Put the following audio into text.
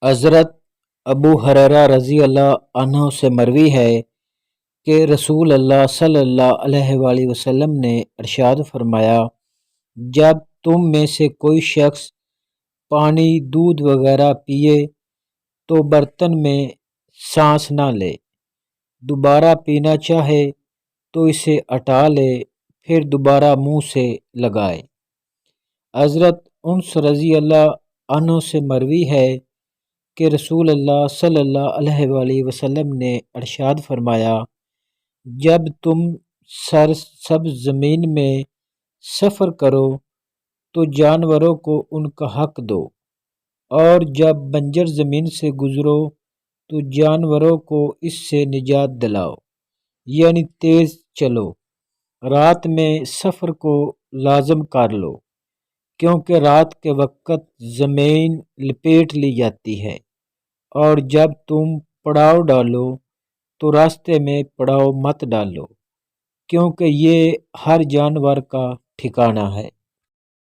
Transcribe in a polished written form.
حضرت ابو ہریرہ رضی اللہ عنہ سے مروی ہے کہ رسول اللہ صلی اللہ علیہ وآلہ وسلم نے ارشاد فرمایا، جب تم میں سے کوئی شخص پانی، دودھ وغیرہ پیے تو برتن میں سانس نہ لے، دوبارہ پینا چاہے تو اسے ہٹا لے، پھر دوبارہ منہ سے لگائے۔ حضرت انس رضی اللہ عنہ سے مروی ہے کہ رسول اللہ صلی اللہ علیہ وآلہ وسلم نے ارشاد فرمایا، جب تم سرسبز زمین میں سفر کرو تو جانوروں کو ان کا حق دو، اور جب بنجر زمین سے گزرو تو جانوروں کو اس سے نجات دلاؤ، یعنی تیز چلو۔ رات میں سفر کو لازم کر لو، کیونکہ رات کے وقت زمین لپیٹ لی جاتی ہے، اور جب تم پڑاؤ ڈالو تو راستے میں پڑاؤ مت ڈالو، کیونکہ یہ ہر جانور کا ٹھکانہ ہے۔